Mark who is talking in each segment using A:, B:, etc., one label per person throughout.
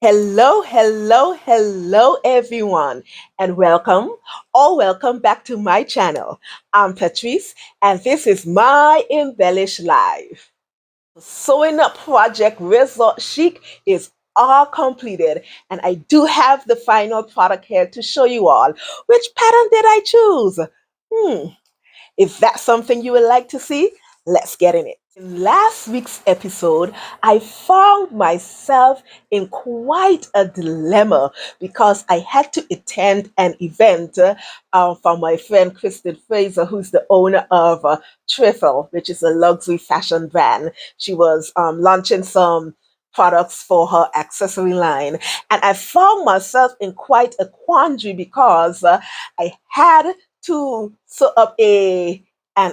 A: Hello, hello, hello, everyone, and welcome back to my channel. I'm Patrice, and this is my Embellish Live. Sewing up project Result Chic is all completed, and I do have the final product here to show you all. Which pattern did I choose? Hmm, if that's something you would like to see, let's get in it. In last week's episode, I found myself in quite a dilemma because I had to attend an event from my friend Kristen Fraser, who's the owner of Trefle, which is a luxury fashion brand. She was launching some products for her accessory line. And I found myself in quite a quandary because I had to sew up an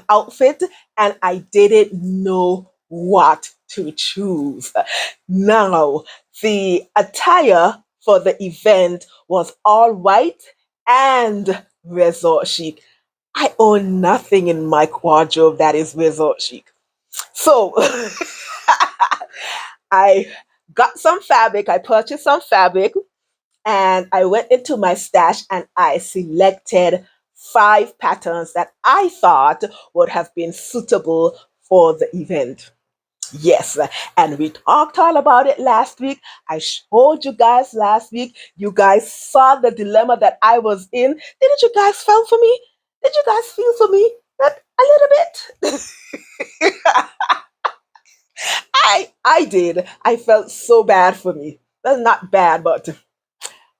A: outfit and I didn't know what to choose. Now, the attire for the event was all white and resort chic. I own nothing in my wardrobe that is resort chic. So I got some fabric, I purchased some fabric, and I went into my stash and I selected five patterns that I thought would have been suitable for the event. Yes, and we talked all about it last week. I showed you guys last week. You guys saw the dilemma that I was in. Didn't you guys feel for me? Did you guys feel for me? That a little bit? I did. I felt so bad for me. Well, not bad, but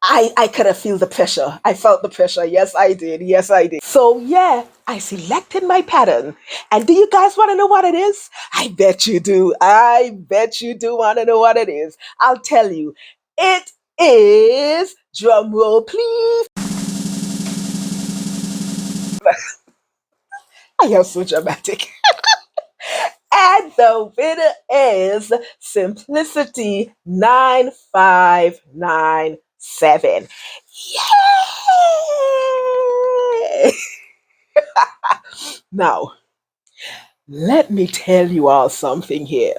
A: I could have feel the pressure. I felt the pressure. Yes, I did. Yes, I did. So yeah, I selected my pattern. And do you guys want to know what it is? I bet you do. I bet you do want to know what it is. I'll tell you. It is drum roll, please. I am so dramatic. And the winner is Simplicity 9597. Yay! Now, let me tell you all something here.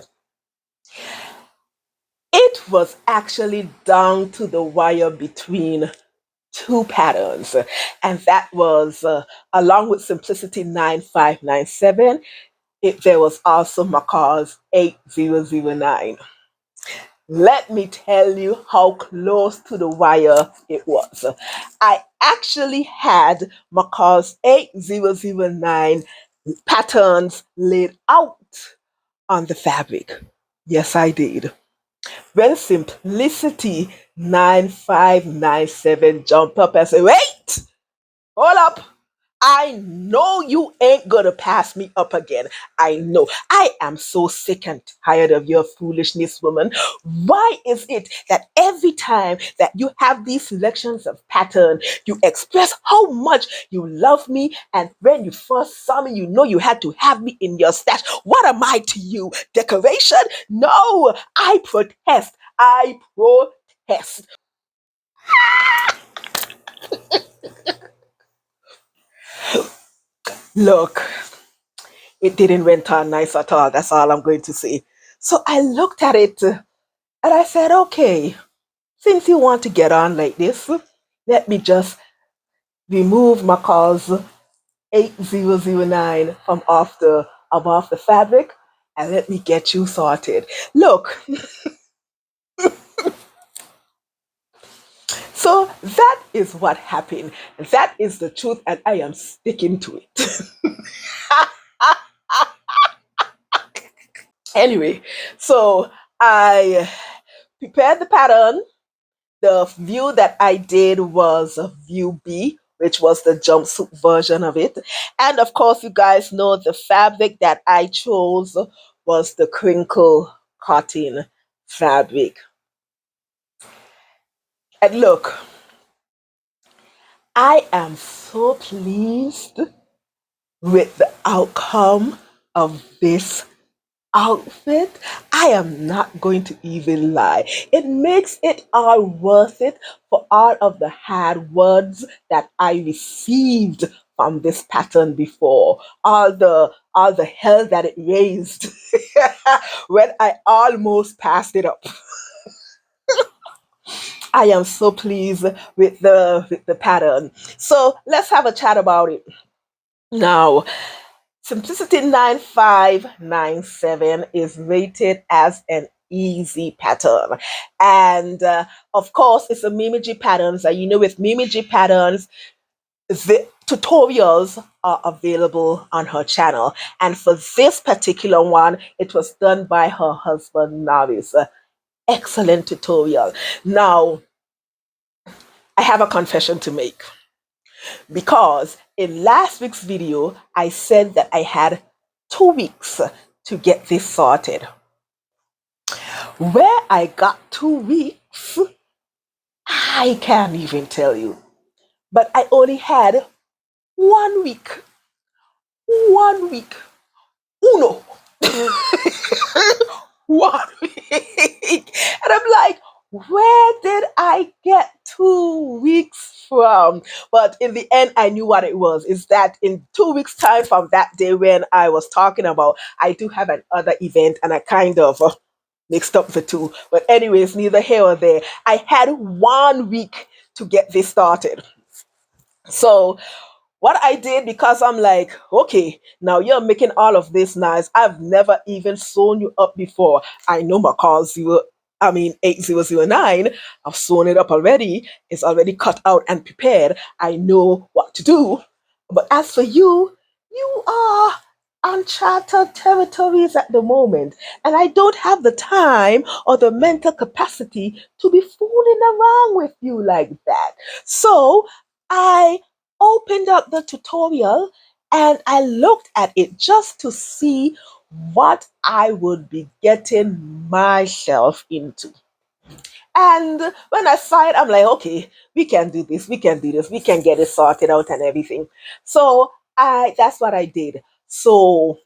A: It was actually down to the wire between two patterns, and that was along with Simplicity 9597. There was also Macaw's 8009. Let me tell you how close to the wire it was. I actually had Macaw's 8009 patterns laid out on the fabric. Yes, I did. When Simplicity 9597 jumped up and said, wait, hold up. I know you ain't gonna pass me up again. I know. I am so sick and tired of your foolishness, woman. Why is it that every time that you have these selections of pattern, you express how much you love me, and when you first saw me, you know you had to have me in your stash? What am I to you? Decoration? No, I protest. I protest. Look, it didn't went on nice at all. That's all I'm going to say. So I looked at it and I said, okay, since you want to get on like this, let me just remove my cause 8009 from off the fabric and let me get you sorted. Look, so that is what happened. That is the truth, and I am sticking to it. Anyway, so I prepared the pattern. The view that I did was view B, which was the jumpsuit version of it. And of course, you guys know the fabric that I chose was the crinkle cotton fabric. And look, I am so pleased with the outcome of this outfit. I am not going to even lie. It makes it all worth it for all of the hard words that I received from this pattern before. All the hell that it raised when I almost passed it up. I am so pleased with the pattern. So let's have a chat about it. Now, Simplicity 9597 is rated as an easy pattern. And of course, it's a Mimiji patterns. You know, with Mimiji patterns, the tutorials are available on her channel. And for this particular one, it was done by her husband, Navis. Excellent tutorial. Now, I have a confession to make because in last week's video, I said that I had 2 weeks to get this sorted. Where I got 2 weeks, I can't even tell you. But I only had 1 week. 1 week. Uno. 1 week. And I'm like, where did I get 2 weeks from? But in the end, I knew what it was. Is that in 2 weeks' time from that day when I was talking about, I do have another event and I kind of mixed up the two. But anyways, neither here or there. I had 1 week to get this started. So what I did, because I'm like, okay, now you're making all of this nice. I've never even sewn you up before. I know my call 8009. I've sewn it up already. It's already cut out and prepared. I know what to do. But as for you, you are uncharted territories at the moment. And I don't have the time or the mental capacity to be fooling around with you like that. So I opened up the tutorial and I looked at it just to see what I would be getting myself into. And when I saw it, I'm like, okay, we can do this, we can do this, we can get it sorted out and everything. So that's what I did. So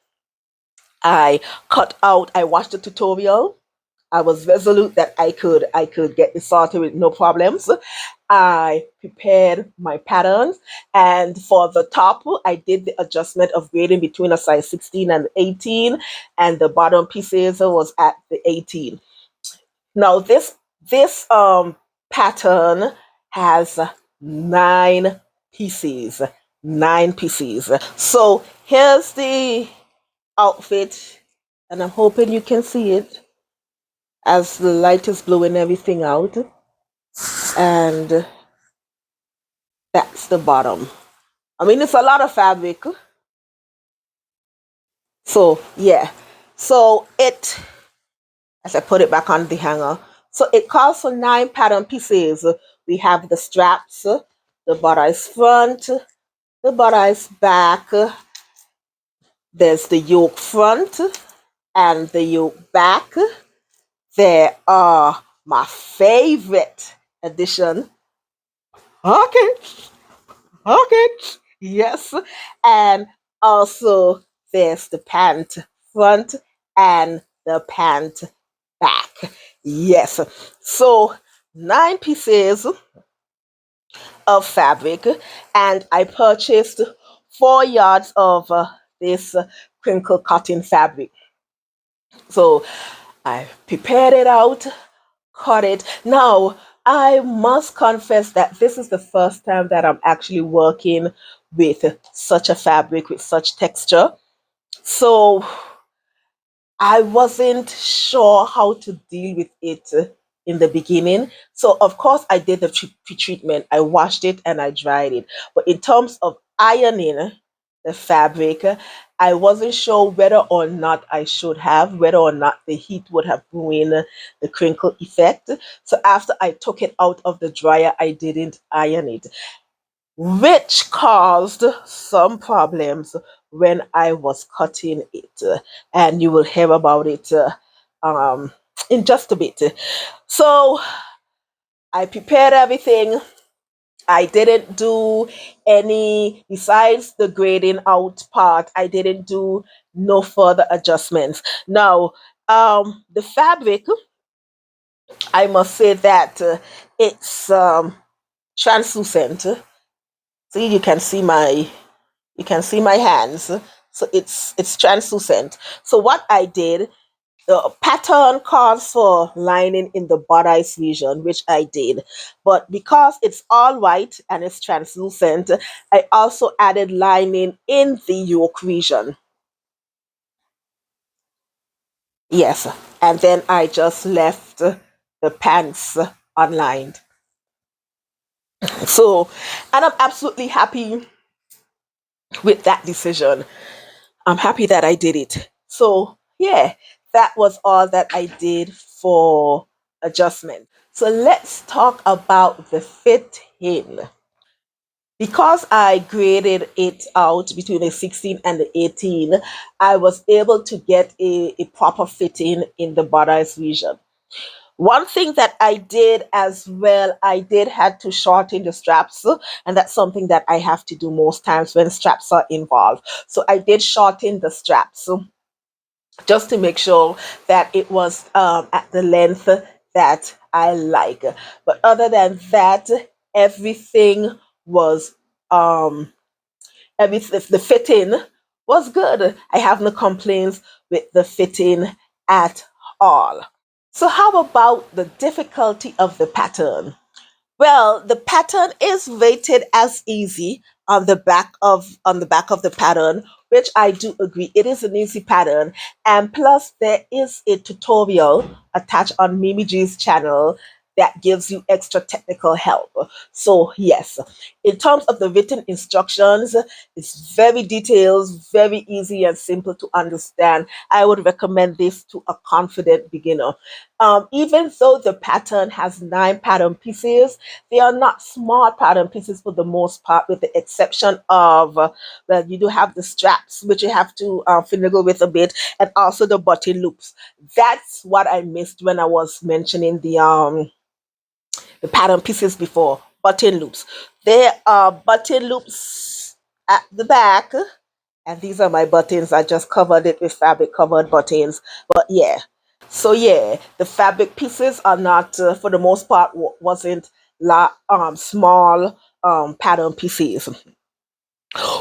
A: I watched the tutorial. I was resolute that I could get this sorted with no problems. I prepared my patterns, and for the top, I did the adjustment of grading between a size 16 and 18, and the bottom pieces was at the 18. Now this pattern has 9 pieces. 9 pieces. So here's the outfit, and I'm hoping you can see it as the light is blowing everything out. And that's the bottom. I mean, it's a lot of fabric. So, yeah. So, as I put it back on the hanger, so it calls for 9 pattern pieces. We have the straps, the bodice front, the bodice back, there's the yoke front and the yoke back. There are my favorite addition, pockets. Pockets. Yes. And also there's the pant front and the pant back. Yes. So 9 pieces of fabric, and I purchased 4 yards of this crinkle cotton fabric. So I prepared it out, cut it. Now, I must confess that this is the first time that I'm actually working with such a fabric, with such texture. So I wasn't sure how to deal with it in the beginning. So, of course, I did the pre-treatment. I washed it and I dried it. But in terms of ironing the fabric, I wasn't sure whether or not I should have, whether or not the heat would have ruined the crinkle effect. So, after I took it out of the dryer, I didn't iron it, which caused some problems when I was cutting it. And you will hear about it um, in just a bit. So I prepared everything. I didn't do any, besides the grading out part, I didn't do no further adjustments. Now, the fabric, I must say that it's translucent. See, you can see my hands. So it's translucent. So what I did, The pattern calls for lining in the bodice region, which I did. But because it's all white and it's translucent, I also added lining in the yoke region. Yes. And then I just left the pants unlined. So, and I'm absolutely happy with that decision. I'm happy that I did it. So, yeah, that was all that I did for adjustment. So, let's talk about the fitting. Because I graded it out between the 16 and the 18, I was able to get a proper fitting in the bodice region. One thing that I did as well, I did had to shorten the straps, and that's something that I have to do most times when straps are involved. So I did shorten the straps just to make sure that it was at the length that I like. But other than that, everything was um the fitting was good. I have no complaints with the fitting at all. So how about the difficulty of the pattern? Well, the pattern is rated as easy on the back of the pattern, which I do agree. It is an easy pattern, and plus there is a tutorial attached on Mimi G's channel that gives you extra technical help. So yes, in terms of the written instructions, it's very detailed, very easy and simple to understand. I would recommend this to a confident beginner. Even though the pattern has 9 pattern pieces, they are not small pattern pieces for the most part, with the exception of, well, you do have the straps, which you have to finagle with a bit, and also the button loops. That's what I missed when I was mentioning the pattern pieces before. Button loops. There are button loops at the back, and these are my buttons. I just covered it with fabric covered buttons. But yeah, so yeah, the fabric pieces are not, for the most part, wasn't small pattern pieces.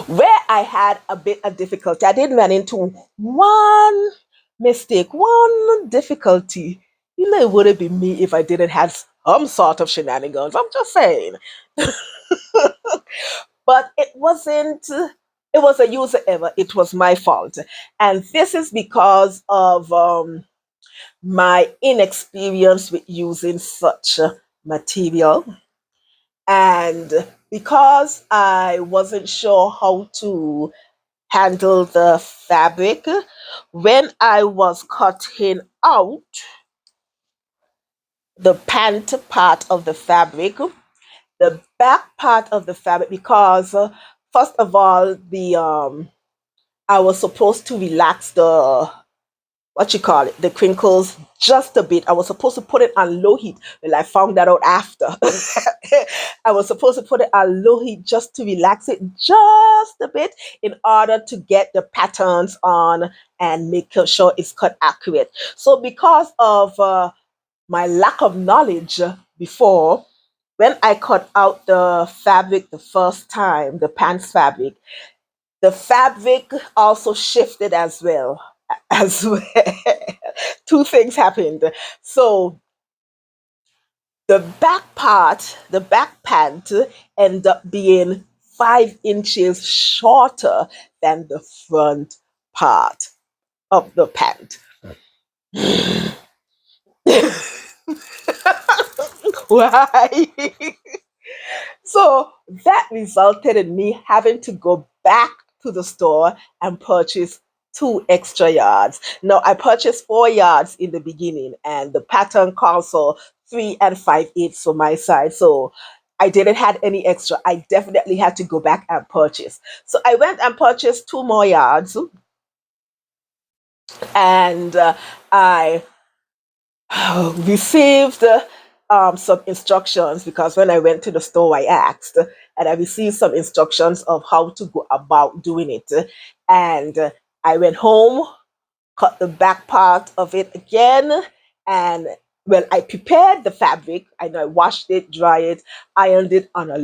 A: Where I had a bit of difficulty, I did run into one mistake, one difficulty. You know, it wouldn't be me if I didn't have some sort of shenanigans. I'm just saying. But it wasn't, it was a user error. It was my fault. And this is because of my inexperience with using such material. And because I wasn't sure how to handle the fabric, when I was cutting out the pant part of the fabric, the back part of the fabric, because first of all, the I was supposed to relax the, what you call it, the crinkles just a bit. I was supposed to put it on low heat. Well, I found that out after. I was supposed to put it on low heat just to relax it just a bit in order to get the patterns on and make sure it's cut accurate. So because of my lack of knowledge before, when I cut out the fabric the first time, the pants fabric, the fabric also shifted as well. As well. Two things happened. So the back pant ended up being 5 inches shorter than the front part of the pant. Why? So that resulted in me having to go back to the store and purchase 2 extra yards. Now, I purchased 4 yards in the beginning, and the pattern calls for 3 and 5/8 for my size. So I didn't have any extra. I definitely had to go back and purchase. So I went and purchased 2 more yards, and I received some instructions, because when I went to the store, I asked, and I received some instructions of how to go about doing it. And I went home, cut the back part of it again, and well, I prepared the fabric. I know I washed it, dried it, ironed it on a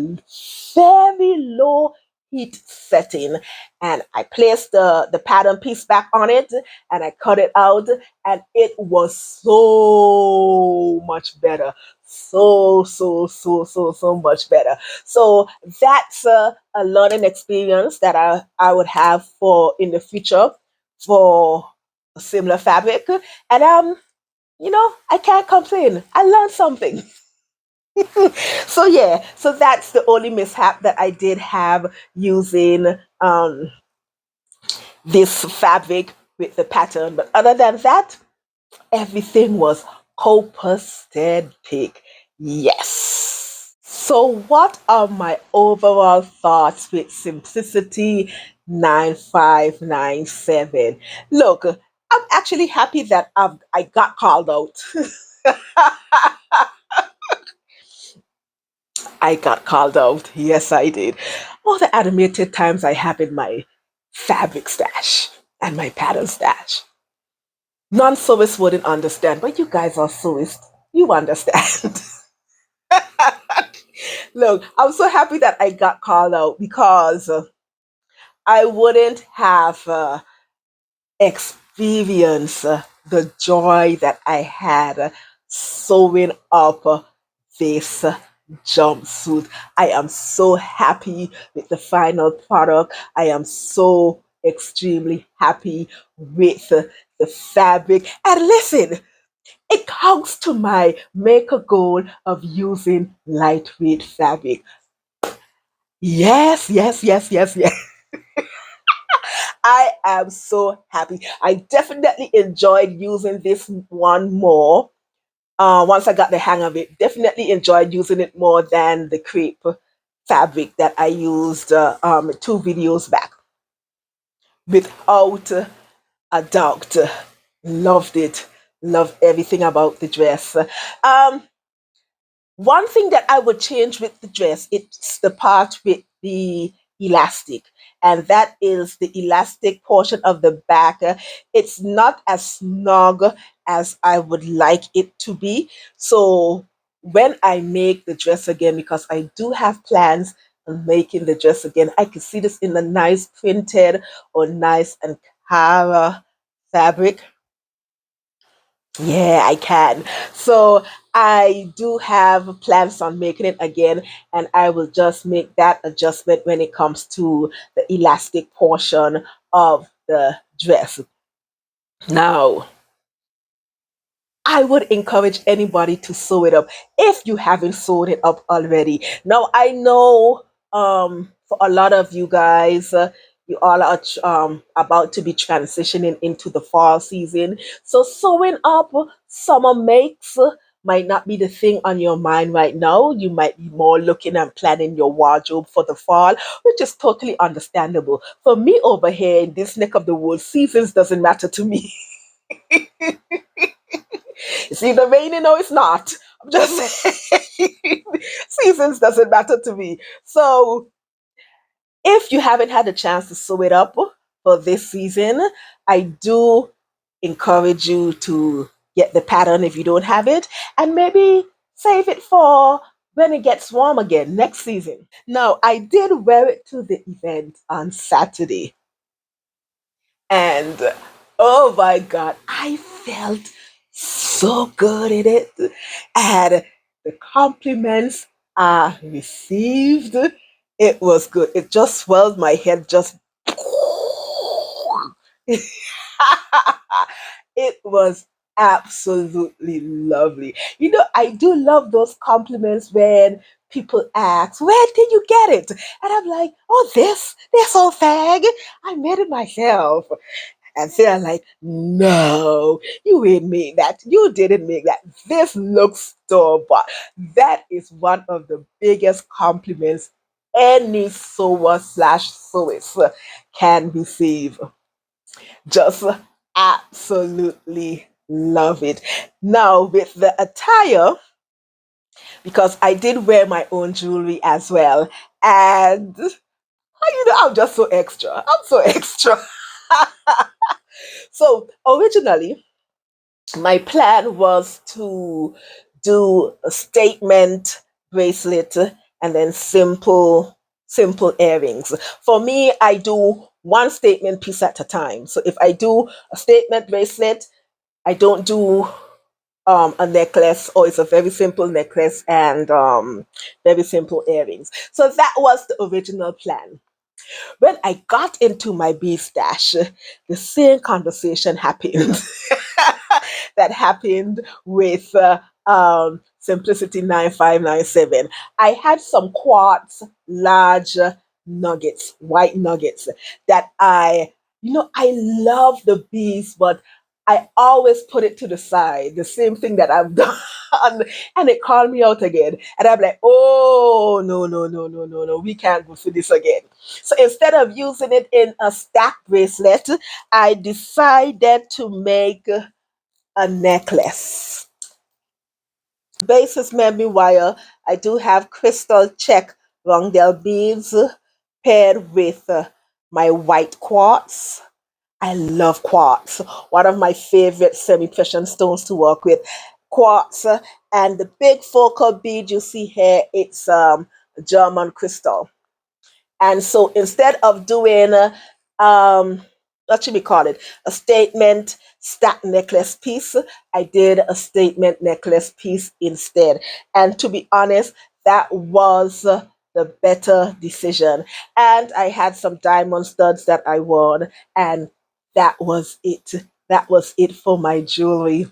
A: very low heat setting, and I placed the pattern piece back on it, and I cut it out, and it was so much better. So much better. So that's a learning experience that I would have for in the future for a similar fabric. And I can't complain. I learned something. So yeah, so that's the only mishap that I did have using this fabric with the pattern. But other than that, everything was copacetic. Yes. So what are my overall thoughts with Simplicity 9597? Look, I'm actually happy that I got called out. I got called out. Yes, I did. All the animated times I have in my fabric stash and my pattern stash. Non-sewists wouldn't understand, but you guys are sewists. You understand. Look, I'm so happy that I got called out because I wouldn't have experienced the joy that I had sewing up this jumpsuit. I am so happy with the final product. I am so extremely happy with the fabric. And listen, it comes to my maker goal of using lightweight fabric. Yes, yes, yes, yes, yes. I am so happy. I definitely enjoyed using this one more. Once I got the hang of it, definitely enjoyed using it more than the crepe fabric that I used 2 videos back. Without a doubt, loved it. Loved everything about the dress. One thing that I would change with the dress, it's the part with the elastic, and that is the elastic portion of the back. It's not as snug as I would like it to be. So when I make the dress again, because I do have plans on making the dress again, I can see this in a nice printed or nice and Cara fabric. Yeah, I can. So I do have plans on making it again, and I will just make that adjustment when it comes to the elastic portion of the dress. Now, I would encourage anybody to sew it up if you haven't sewn it up already. Now, I know for a lot of you guys, you all are about to be transitioning into the fall season. So, sewing up summer makes might not be the thing on your mind right now. You might be more looking and planning your wardrobe for the fall, which is totally understandable. For me over here in this neck of the woods, seasons doesn't matter to me. It's either raining or it's not. I'm just saying, seasons doesn't matter to me. So if you haven't had a chance to sew it up for this season, I do encourage you to get the pattern if you don't have it, and maybe save it for when it gets warm again next season. Now, I did wear it to the event on Saturday, and oh my God, I felt so good in it. And the compliments I received, it was good. It just swelled my head, just it was absolutely lovely. I do love those compliments when people ask, "Where did you get it?" And I'm like, "Oh, this old fag. I made it myself." And they're like, "No, you ain't made that. You didn't make that. This looks store bought." That is one of the biggest compliments any sewer slash sewist can receive. Just absolutely love it. Now, with the attire, because I did wear my own jewelry as well, and I'm just so extra. I'm so extra. So, originally, my plan was to do a statement bracelet and then simple. simple earrings. For me, I do one statement piece at a time. So if I do a statement bracelet, I don't do a necklace, or it's a very simple necklace and very simple earrings. So that was the original plan. When I got into my beef stash, the same conversation happened that happened with Simplicity 9597. I had some quartz large nuggets, white nuggets that I love the bees, but I always put it to the side, the same thing that I've done, and it called me out again. And I'm like, oh, no, no, no, no, no, no, we can't go through this again. So instead of using it in a stack bracelet, I decided to make a necklace. Base is memory wire. I do have crystal check rondelle beads paired with my white quartz. I love quartz. One of my favorite semi-precious stones to work with. Quartz and the big focal bead you see here, it's German crystal. And so instead of doing, what should we call it? A statement stack necklace piece, I did a statement necklace piece instead. And to be honest, that was the better decision. And I had some diamond studs that I won, and that was it. That was it for my jewelry.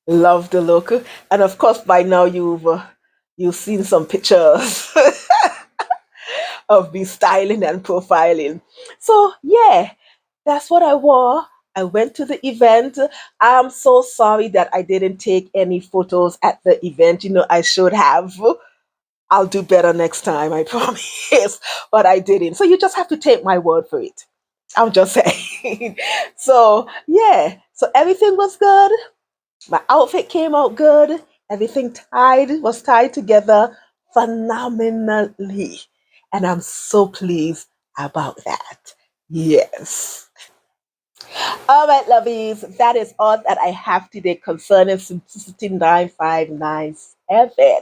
A: Love the look. And of course, by now you've seen some pictures of me styling and profiling. So yeah, that's what I wore. I went to the event. I'm so sorry that I didn't take any photos at the event. I should have. I'll do better next time, I promise. But I didn't. So you just have to take my word for it. I'm just saying. So yeah. So everything was good. My outfit came out good. Everything was tied together phenomenally. And I'm so pleased about that. Yes. All right, lovies. That is all that I have today concerning Simplicity 9597.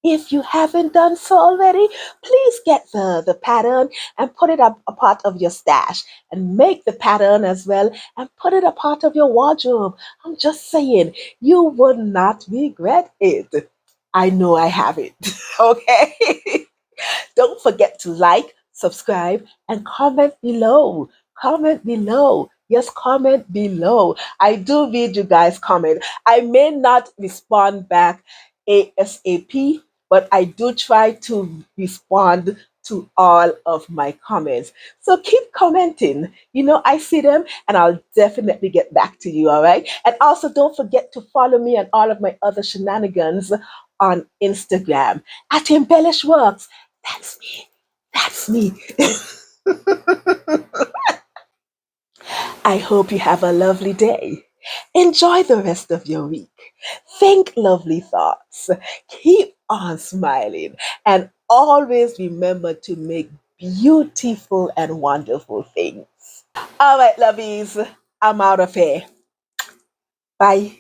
A: If you haven't done so already, please get the pattern and put it up a part of your stash, and make the pattern as well and put it a part of your wardrobe. I'm just saying, you would not regret it. I know I have it. Okay. Don't forget to like, subscribe, and comment below. Comment below. Yes, comment below. I do read you guys' comment. I may not respond back ASAP, but I do try to respond to all of my comments. So keep commenting. I see them, and I'll definitely get back to you, all right? And also, don't forget to follow me and all of my other shenanigans on Instagram at Embellish Works. That's me. That's me. I hope you have a lovely day. Enjoy the rest of your week. Think lovely thoughts. Keep on smiling. And always remember to make beautiful and wonderful things. All right, lovies. I'm out of here. Bye.